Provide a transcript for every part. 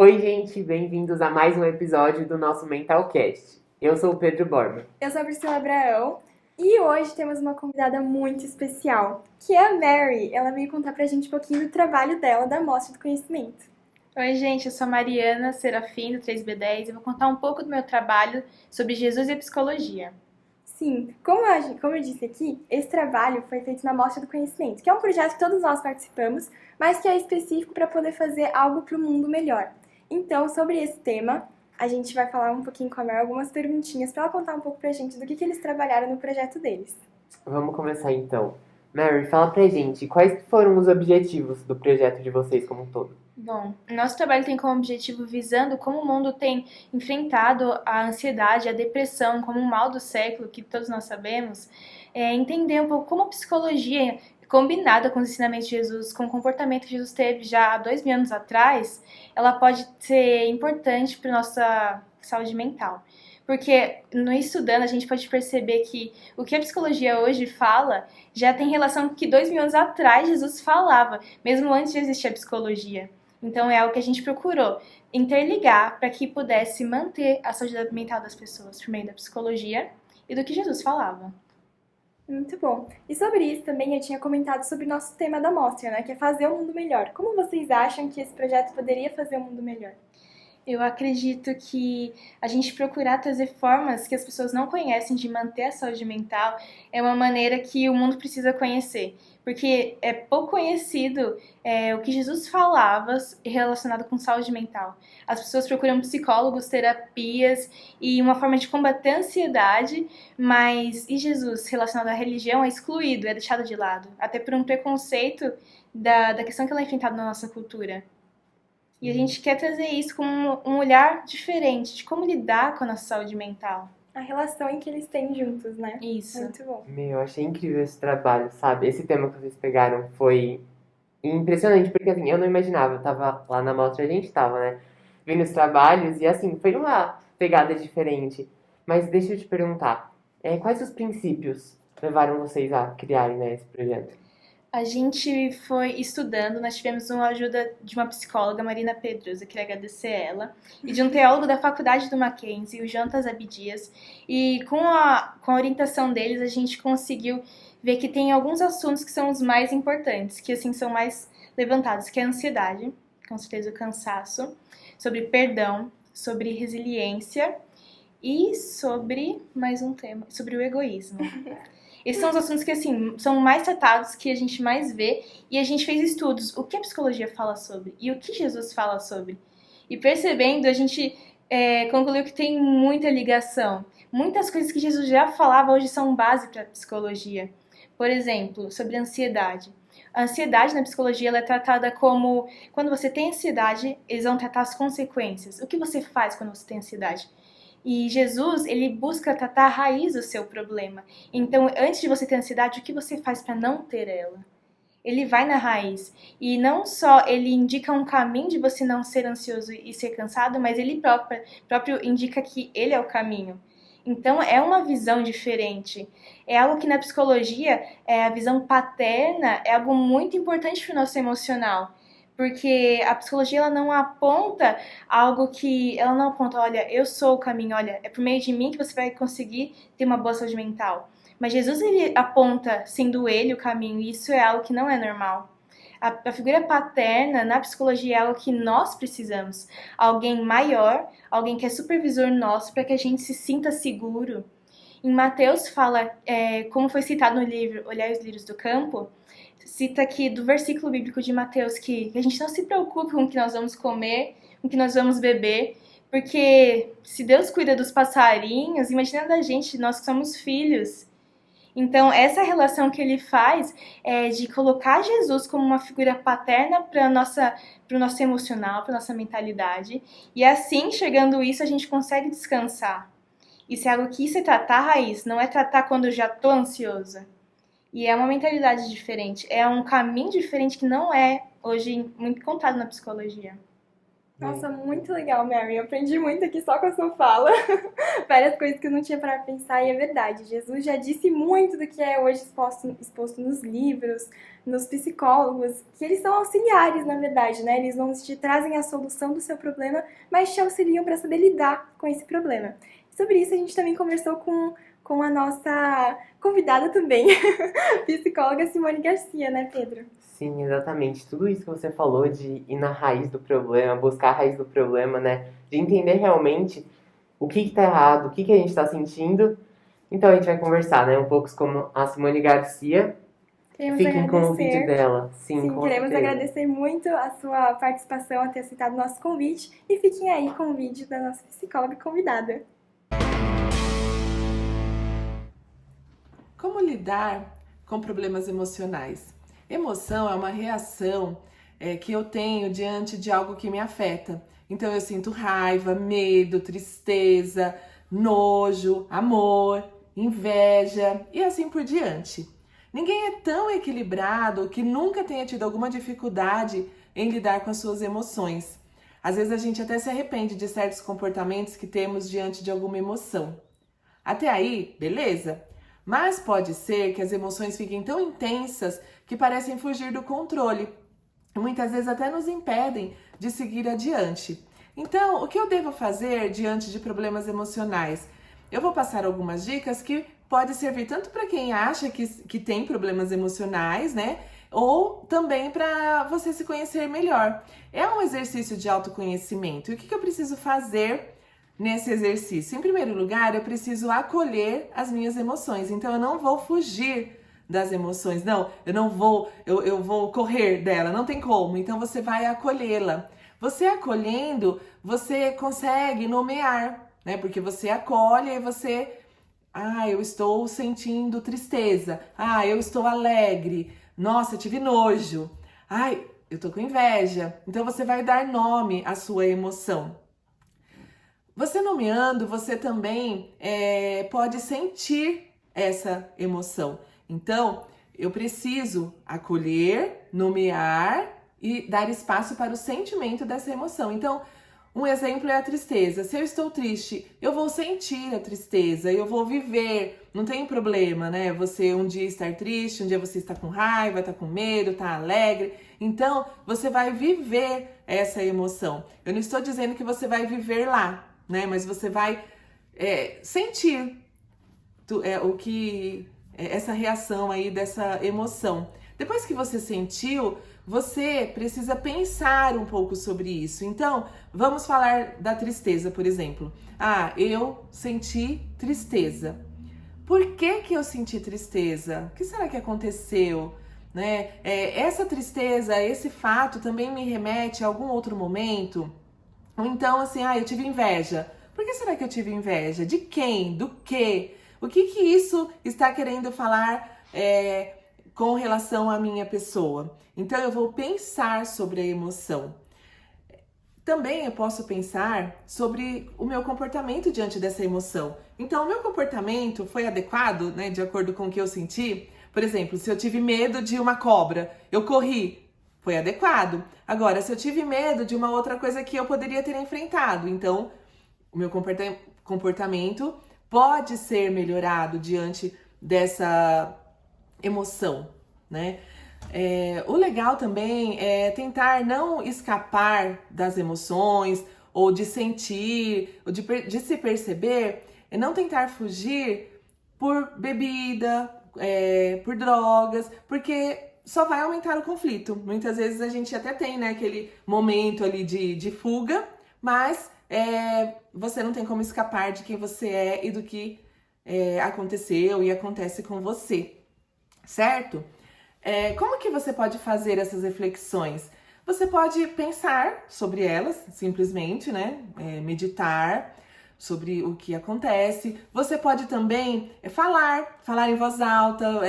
Oi, gente, bem-vindos a mais um episódio do nosso Mentalcast. Eu sou o Pedro Borba. Eu sou a Priscila Abraão e hoje temos uma convidada muito especial, que é a Mary. Ela veio contar pra gente um pouquinho do trabalho dela da Mostra do Conhecimento. Oi, gente, eu sou a Mariana Serafim, do 3B10, e vou contar um pouco do meu trabalho sobre Jesus e a psicologia. Sim, como eu disse aqui, esse trabalho foi feito na Mostra do Conhecimento, que é um projeto que todos nós participamos, mas que é específico para poder fazer algo para o mundo melhor. Então, sobre esse tema, a gente vai falar um pouquinho com a Mary, algumas perguntinhas para ela contar um pouco pra gente do que eles trabalharam no projeto deles. Vamos começar então. Mary, fala pra gente, quais foram os objetivos do projeto de vocês como um todo? Bom, nosso trabalho tem como objetivo visando como o mundo tem enfrentado a ansiedade, a depressão como um mal do século, que todos nós sabemos, entender um pouco como a psicologia, combinada com os ensinamentos de Jesus, com o comportamento que Jesus teve já há 2.000 anos atrás, ela pode ser importante para nossa saúde mental. Porque no estudando a gente pode perceber que o que a psicologia hoje fala já tem relação com o que 2.000 anos atrás Jesus falava, mesmo antes de existir a psicologia. Então é algo que a gente procurou interligar para que pudesse manter a saúde mental das pessoas por meio da psicologia e do que Jesus falava. Muito bom. E sobre isso também eu tinha comentado sobre o nosso tema da mostra, né? Que é fazer o mundo melhor. Como vocês acham que esse projeto poderia fazer o mundo melhor? Eu acredito que a gente procurar trazer formas que as pessoas não conhecem de manter a saúde mental é uma maneira que o mundo precisa conhecer. Porque é pouco conhecido o que Jesus falava relacionado com saúde mental. As pessoas procuram psicólogos, terapias e uma forma de combater a ansiedade, mas e Jesus relacionado à religião é excluído, é deixado de lado. Até por um preconceito da questão que ela é enfrentada na nossa cultura. E a gente quer trazer isso com um olhar diferente de como lidar com a nossa saúde mental. A relação em que eles têm juntos, né? Isso. Muito bom. Eu achei incrível esse trabalho, sabe? Esse tema que vocês pegaram foi impressionante, porque assim, eu não imaginava, eu tava lá na mostra, a gente tava, né? Vendo os trabalhos e assim, foi uma pegada diferente. Mas deixa eu te perguntar, quais os princípios levaram vocês a criarem, né, esse projeto? A gente foi estudando, nós tivemos uma ajuda de uma psicóloga, Marina Pedrosa, queria agradecer ela, e de um teólogo da faculdade do Mackenzie, o Jonas Abdias, e com a orientação deles a gente conseguiu ver que tem alguns assuntos que são os mais importantes, que assim são mais levantados, que é a ansiedade, com certeza o cansaço, sobre perdão, sobre resiliência e sobre mais um tema, sobre o egoísmo. Esses são os assuntos que, assim, são mais tratados, que a gente mais vê, e a gente fez estudos, o que a psicologia fala sobre e o que Jesus fala sobre. E percebendo, a gente concluiu que tem muita ligação. Muitas coisas que Jesus já falava hoje são base para a psicologia. Por exemplo, sobre a ansiedade. A ansiedade na psicologia ela é tratada como, quando você tem ansiedade, eles vão tratar as consequências. O que você faz quando você tem ansiedade? E Jesus, ele busca tratar a raiz do seu problema. Então, antes de você ter ansiedade, o que você faz para não ter ela? Ele vai na raiz. E não só ele indica um caminho de você não ser ansioso e ser cansado, mas ele próprio indica que ele é o caminho. Então, é uma visão diferente. É algo que na psicologia, a visão paterna é algo muito importante para o nosso emocional. Porque a psicologia ela não aponta algo que... Ela não aponta, olha, eu sou o caminho, olha, é por meio de mim que você vai conseguir ter uma boa saúde mental. Mas Jesus, ele aponta, sendo ele o caminho, e isso é algo que não é normal. A figura paterna na psicologia é algo que nós precisamos. Alguém maior, alguém que é supervisor nosso, para que a gente se sinta seguro. Em Mateus fala, como foi citado no livro Olhai os Lírios do Campo, cita aqui do versículo bíblico de Mateus que a gente não se preocupe com o que nós vamos comer, com o que nós vamos beber, porque se Deus cuida dos passarinhos, imagina da gente, nós que somos filhos. Então, essa relação que ele faz é de colocar Jesus como uma figura paterna para o nosso emocional, para a nossa mentalidade. E assim, chegando isso, a gente consegue descansar. Isso é algo que isso é tratar a raiz, não é tratar quando eu já estou ansiosa. E é uma mentalidade diferente, é um caminho diferente que não é hoje muito contado na psicologia. Nossa, muito legal, Mary. Eu aprendi muito aqui só com a sua fala. Várias coisas que eu não tinha para pensar e é verdade. Jesus já disse muito do que é hoje exposto nos livros, nos psicólogos, que eles são auxiliares, na verdade, né? Eles não te trazem a solução do seu problema, mas te auxiliam para saber lidar com esse problema. Sobre isso, a gente também conversou com a nossa convidada também, psicóloga Simone Garcia, né, Pedro? Sim, exatamente. Tudo isso que você falou de ir na raiz do problema, buscar a raiz do problema, né? De entender realmente o que tá errado, o que a gente está sentindo. Então a gente vai conversar, né? Um pouco com a Simone Garcia. Queremos Fiquem com o vídeo agradecer. dela. Sim, Sim, com queremos certeza. agradecer muito a sua participação, a ter aceitado o nosso convite. E fiquem aí com o vídeo da nossa psicóloga convidada. Como lidar com problemas emocionais? Emoção é uma reação que eu tenho diante de algo que me afeta. Então eu sinto raiva, medo, tristeza, nojo, amor, inveja e assim por diante. Ninguém é tão equilibrado que nunca tenha tido alguma dificuldade em lidar com as suas emoções. Às vezes a gente até se arrepende de certos comportamentos que temos diante de alguma emoção. Até aí, beleza? Mas pode ser que as emoções fiquem tão intensas que parecem fugir do controle. E muitas vezes até nos impedem de seguir adiante. Então, o que eu devo fazer diante de problemas emocionais? Eu vou passar algumas dicas que podem servir tanto para quem acha que tem problemas emocionais, né? Ou também para você se conhecer melhor. É um exercício de autoconhecimento. E o que eu preciso fazer nesse exercício? Em primeiro lugar, eu preciso acolher as minhas emoções. Então, eu não vou fugir das emoções. Não, eu vou correr dela. Não tem como. Então, você vai acolhê-la. Você acolhendo, você consegue nomear, né? Porque você acolhe e você... eu estou sentindo tristeza. Eu estou alegre. Nossa, eu tive nojo. Eu tô com inveja. Então, você vai dar nome à sua emoção. Você nomeando, você também pode sentir essa emoção. Então, eu preciso acolher, nomear e dar espaço para o sentimento dessa emoção. Então, um exemplo é a tristeza. Se eu estou triste, eu vou sentir a tristeza, eu vou viver. Não tem problema, né? Você um dia estar triste, um dia você está com raiva, está com medo, está alegre. Então, você vai viver essa emoção. Eu não estou dizendo que você vai viver lá, né? Mas você vai sentir essa reação aí dessa emoção. Depois que você sentiu, você precisa pensar um pouco sobre isso. Então, vamos falar da tristeza, por exemplo. Eu senti tristeza. Por que eu senti tristeza? O que será que aconteceu? Né? Essa tristeza, esse fato também me remete a algum outro momento? Ou então, assim, eu tive inveja. Por que será que eu tive inveja? De quem? Do quê? O que isso está querendo falar com relação à minha pessoa? Então, eu vou pensar sobre a emoção. Também eu posso pensar sobre o meu comportamento diante dessa emoção. Então, o meu comportamento foi adequado, né, de acordo com o que eu senti? Por exemplo, se eu tive medo de uma cobra, eu corri. Foi adequado. Agora, se eu tive medo de uma outra coisa que eu poderia ter enfrentado, então o meu comportamento pode ser melhorado diante dessa emoção, né? O legal também é tentar não escapar das emoções ou de sentir, ou de se perceber, não tentar fugir por bebida, por drogas, porque só vai aumentar o conflito. Muitas vezes a gente até tem, né, aquele momento ali de fuga, mas você não tem como escapar de quem você é e do que aconteceu e acontece com você, certo? Como que você pode fazer essas reflexões? Você pode pensar sobre elas, simplesmente, né? Meditar sobre o que acontece. Você pode também falar em voz alta,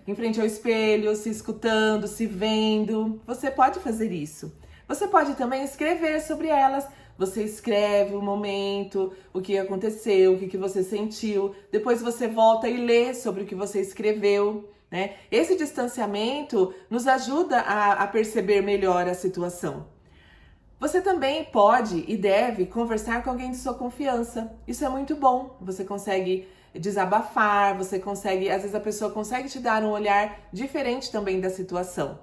em frente ao espelho, se escutando, se vendo. Você pode fazer isso. Você pode também escrever sobre elas. Você escreve o momento, o que aconteceu, o que você sentiu. Depois você volta e lê sobre o que você escreveu, né? Esse distanciamento nos ajuda a perceber melhor a situação. Você também pode e deve conversar com alguém de sua confiança. Isso é muito bom. Você consegue desabafar, você consegue, às vezes a pessoa consegue te dar um olhar diferente também da situação.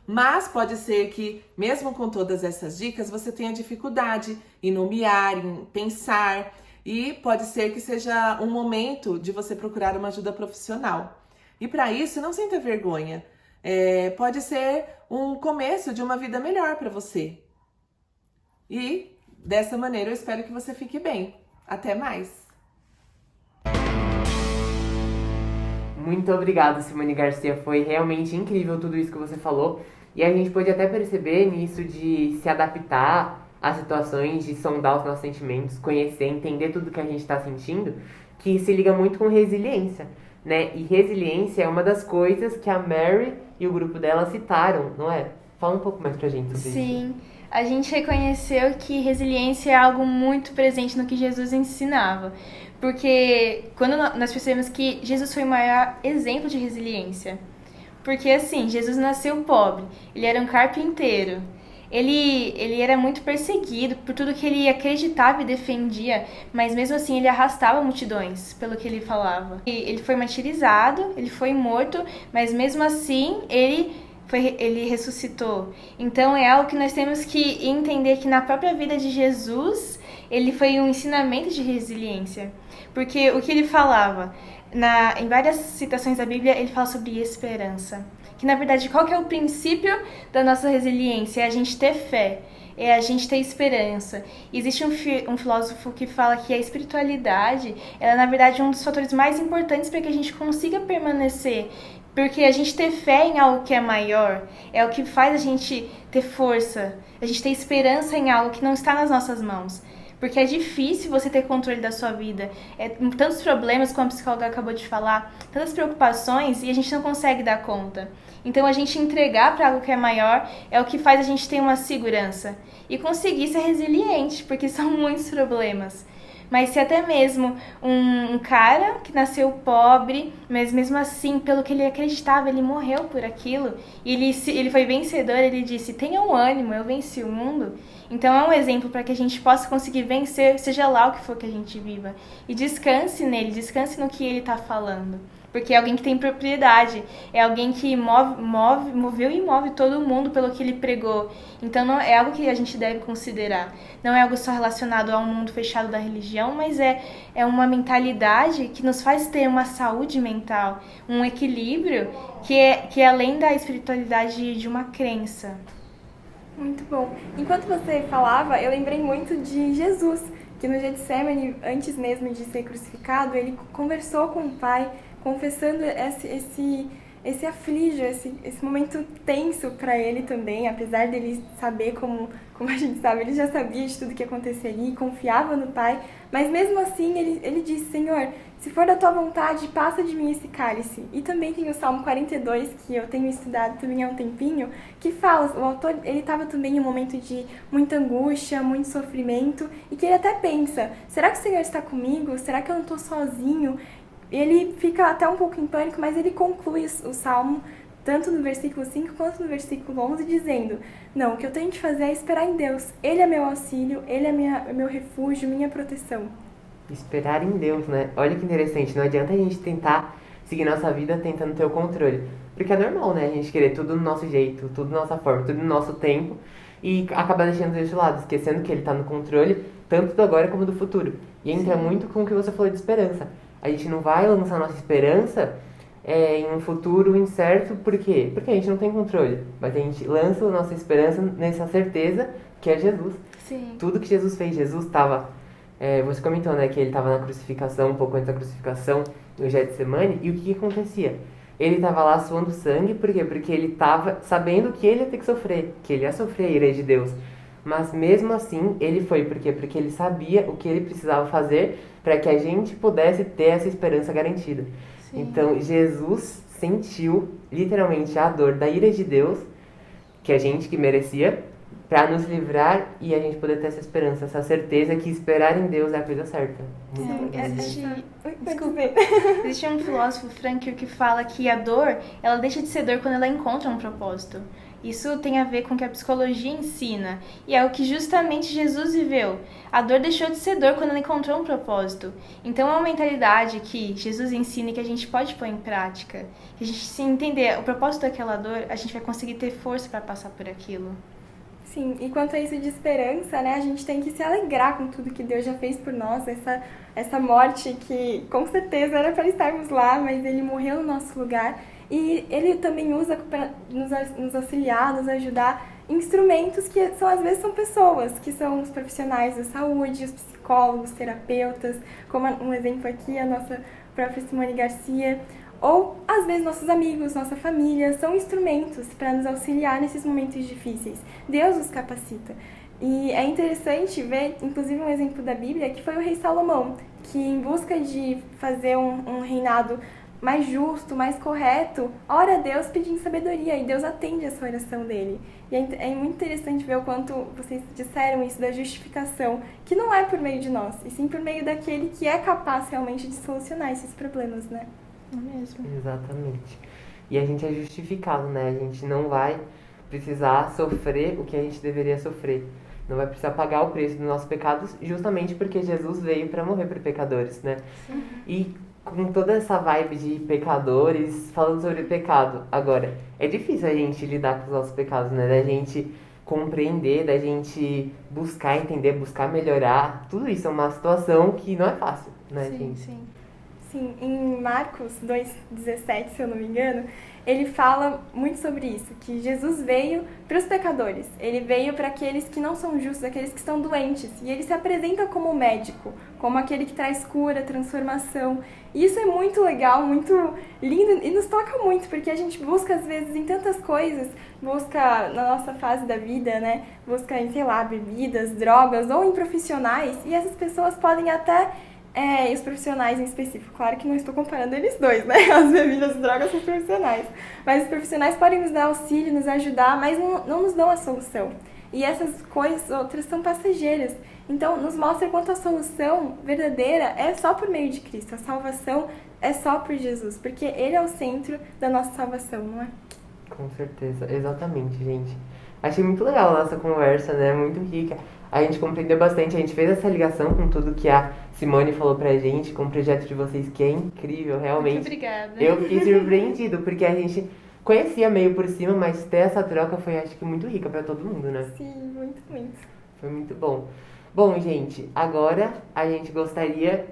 Mas pode ser que, mesmo com todas essas dicas, você tenha dificuldade em nomear, em pensar, e pode ser que seja um momento de você procurar uma ajuda profissional. E para isso, não sinta vergonha. Pode ser um começo de uma vida melhor para você. E dessa maneira eu espero que você fique bem. Até mais! Muito obrigado, Simone Garcia. Foi realmente incrível tudo isso que você falou. E a gente pode até perceber nisso de se adaptar às situações, de sondar os nossos sentimentos, conhecer, entender tudo que a gente está sentindo, que se liga muito com resiliência, né? E resiliência é uma das coisas que a Mary e o grupo dela citaram, não é? Fala um pouco mais pra gente sobre isso. Sim, a gente reconheceu que resiliência é algo muito presente no que Jesus ensinava. Porque quando nós percebemos que Jesus foi o maior exemplo de resiliência. Porque assim, Jesus nasceu pobre, ele era um carpinteiro. Ele era muito perseguido por tudo que ele acreditava e defendia, mas mesmo assim ele arrastava multidões pelo que ele falava. Ele foi martirizado, ele foi morto, mas mesmo assim ele ressuscitou. Então é algo que nós temos que entender que na própria vida de Jesus, ele foi um ensinamento de resiliência. Porque o que ele falava, em várias citações da Bíblia, ele fala sobre esperança. Que na verdade, qual que é o princípio da nossa resiliência? É a gente ter fé, é a gente ter esperança. Existe um filósofo que fala que a espiritualidade, ela é na verdade um dos fatores mais importantes para que a gente consiga permanecer. Porque a gente ter fé em algo que é maior é o que faz a gente ter força, a gente ter esperança em algo que não está nas nossas mãos. Porque é difícil você ter controle da sua vida. Tantos problemas, como a psicóloga acabou de falar, tantas preocupações e a gente não consegue dar conta. Então a gente entregar para algo que é maior é o que faz a gente ter uma segurança e conseguir ser resiliente, porque são muitos problemas. Mas se até mesmo um cara que nasceu pobre, mas mesmo assim, pelo que ele acreditava, ele morreu por aquilo, e ele foi vencedor, ele disse, tenha um ânimo, eu venci o mundo. Então é um exemplo para que a gente possa conseguir vencer, seja lá o que for que a gente viva. E descanse nele, descanse no que ele está falando. Porque é alguém que tem propriedade, é alguém que moveu e move todo mundo pelo que ele pregou. Então não é algo que a gente deve considerar. Não é algo só relacionado ao mundo fechado da religião, mas é uma mentalidade que nos faz ter uma saúde mental, um equilíbrio que é além da espiritualidade de uma crença. Muito bom. Enquanto você falava, eu lembrei muito de Jesus, que no Getsemane, antes mesmo de ser crucificado, ele conversou com o Pai, confessando esse aflige, esse momento tenso para ele também, apesar dele saber, como a gente sabe, ele já sabia de tudo que aconteceria e confiava no Pai, mas mesmo assim ele disse, Senhor, se for da tua vontade, passa de mim esse cálice. E também tem o Salmo 42, que eu tenho estudado também há um tempinho, que fala, o autor, ele estava também em um momento de muita angústia, muito sofrimento, e que ele até pensa, será que o Senhor está comigo? Será que eu não estou sozinho? Ele fica até um pouco em pânico, mas ele conclui o Salmo, tanto no versículo 5 quanto no versículo 11, dizendo, não, o que eu tenho que fazer é esperar em Deus. Ele é meu auxílio, Ele é meu refúgio, minha proteção. Esperar em Deus, né? Olha que interessante, não adianta a gente tentar seguir nossa vida tentando ter o controle. Porque é normal, né? A gente querer tudo do nosso jeito, tudo da nossa forma, tudo no nosso tempo e acabar deixando Deus de lado, esquecendo que Ele tá no controle, tanto do agora como do futuro. E entra muito com o que você falou de esperança. A gente não vai lançar nossa esperança em um futuro incerto, por quê? Porque a gente não tem controle. Mas a gente lança a nossa esperança nessa certeza que é Jesus. Sim. Tudo que Jesus fez, Jesus estava... você comentou, né, que ele estava na crucificação, um pouco antes da crucificação, no Getsemane, e o que acontecia? Ele estava lá suando sangue, por quê? Porque ele estava sabendo que ele ia ter que sofrer, que ele ia sofrer a ira de Deus. Mas mesmo assim, ele foi, por quê? Porque ele sabia o que ele precisava fazer para que a gente pudesse ter essa esperança garantida. Sim. Então, Jesus sentiu, literalmente, a dor da ira de Deus, que a gente que merecia, para nos livrar e a gente poder ter essa esperança, essa certeza que esperar em Deus é a coisa certa. Muito legal. Desculpa. Existe um filósofo, Frankl, que fala que a dor, ela deixa de ser dor quando ela encontra um propósito. Isso tem a ver com o que a psicologia ensina, e é o que justamente Jesus viveu. A dor deixou de ser dor quando ela encontrou um propósito. Então é uma mentalidade que Jesus ensina e que a gente pode pôr em prática. Que a gente, se entender o propósito daquela dor, a gente vai conseguir ter força para passar por aquilo. Sim, e quanto a isso de esperança, né, a gente tem que se alegrar com tudo que Deus já fez por nós, essa morte que com certeza era para estarmos lá, mas Ele morreu no nosso lugar. E Ele também usa para nos auxiliar, nos ajudar, instrumentos que às vezes são pessoas, que são os profissionais da saúde, os psicólogos, terapeutas, como um exemplo aqui, a nossa própria Simone Garcia, ou às vezes nossos amigos, nossa família, são instrumentos para nos auxiliar nesses momentos difíceis. Deus os capacita. E é interessante ver, inclusive um exemplo da Bíblia, que foi o rei Salomão, que em busca de fazer um reinado mais justo, mais correto, ora a Deus pedindo sabedoria, e Deus atende essa oração dele. E é muito interessante ver o quanto vocês disseram isso da justificação, que não é por meio de nós, e sim por meio daquele que é capaz realmente de solucionar esses problemas, né? É mesmo. Exatamente. E a gente é justificado, né? A gente não vai precisar sofrer o que a gente deveria sofrer. Não vai precisar pagar o preço dos nossos pecados, justamente porque Jesus veio para morrer por pecadores, né? Sim. E com toda essa vibe de pecadores, falando sobre pecado. Agora, é difícil a gente lidar com os nossos pecados, né? Da gente compreender, da gente buscar entender, buscar melhorar. Tudo isso é uma situação que não é fácil, né, Sim, gente? sim. Sim, em Marcos 2,17, se eu não me engano, ele fala muito sobre isso, que Jesus veio para os pecadores, ele veio para aqueles que não são justos, aqueles que estão doentes, e ele se apresenta como médico, como aquele que traz cura, transformação. E isso é muito legal, muito lindo e nos toca muito, porque a gente busca às vezes em tantas coisas, busca na nossa fase da vida, né? Busca em, sei lá, bebidas, drogas ou em profissionais, e essas pessoas podem até e os profissionais em específico, claro que não estou comparando eles dois, né? As bebidas e drogas são profissionais. Mas os profissionais podem nos dar auxílio, nos ajudar, mas não nos dão a solução. E essas coisas outras são passageiras. Então, nos mostra quanto a solução verdadeira é só por meio de Cristo. A salvação é só por Jesus, porque Ele é o centro da nossa salvação, não é? Com certeza, exatamente, gente. Achei muito legal a nossa conversa, né? Muito rica. A gente compreendeu bastante, a gente fez essa ligação com tudo que a Simone falou pra gente, com o projeto de vocês, que é incrível, realmente. Muito obrigada. Eu fiquei surpreendido, porque a gente conhecia meio por cima, mas ter essa troca foi, acho que, muito rica pra todo mundo, né? Sim, muito, muito. Foi muito bom. Bom, gente, agora a gente gostaria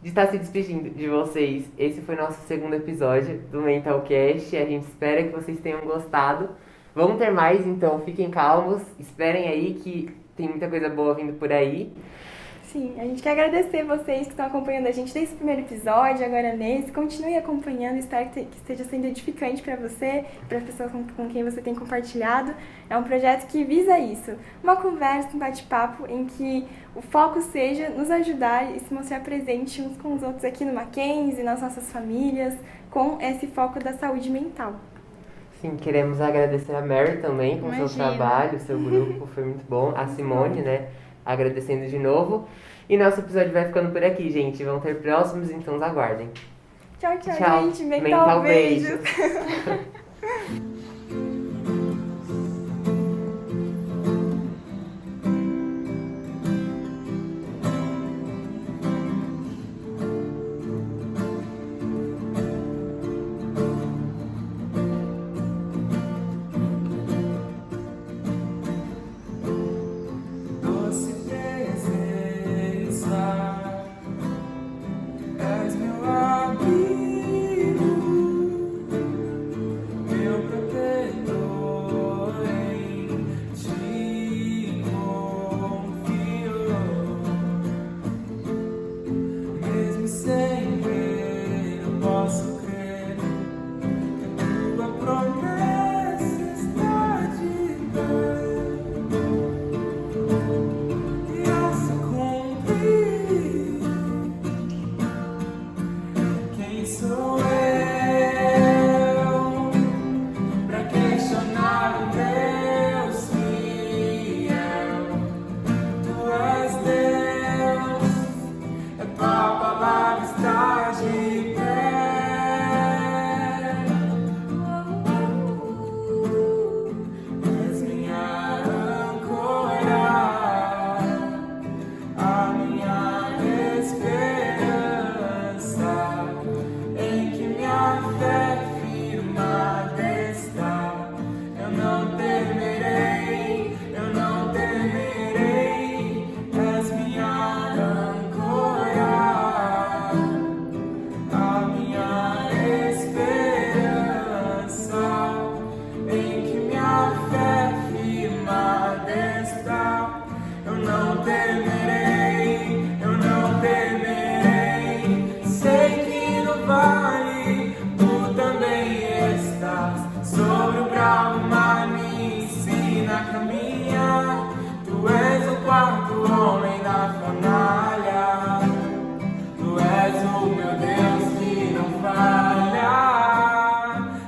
de estar se despedindo de vocês. Esse foi nosso segundo episódio do Mentalcast. A gente espera que vocês tenham gostado. Vamos ter mais, então fiquem calmos. Esperem aí que tem muita coisa boa vindo por aí. Sim, a gente quer agradecer vocês que estão acompanhando a gente desde o primeiro episódio, agora nesse. Continue acompanhando, espero que esteja sendo edificante para você, para as pessoas com quem você tem compartilhado. É um projeto que visa isso, uma conversa, um bate-papo em que o foco seja nos ajudar e se mostrar presente uns com os outros aqui no Mackenzie, nas nossas famílias, com esse foco da saúde mental. Sim, queremos agradecer a Mary também com o seu Imagina. trabalho, o seu grupo, foi muito bom. A Simone, né, agradecendo de novo. E nosso episódio vai ficando por aqui, gente. Vão ter próximos, então aguardem. Tchau, gente. Mental Beijos. Doce presença, és meu abrigo, sobre o bravo mar me ensina a caminhar. Tu és o quarto homem na fornalha, tu és o meu Deus que não falha.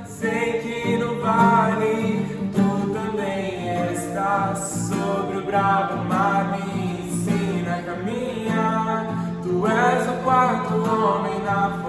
Sei que no vale tu também estás, sobre o bravo mar me ensina a caminhar. Tu és o quarto homem na fornalha,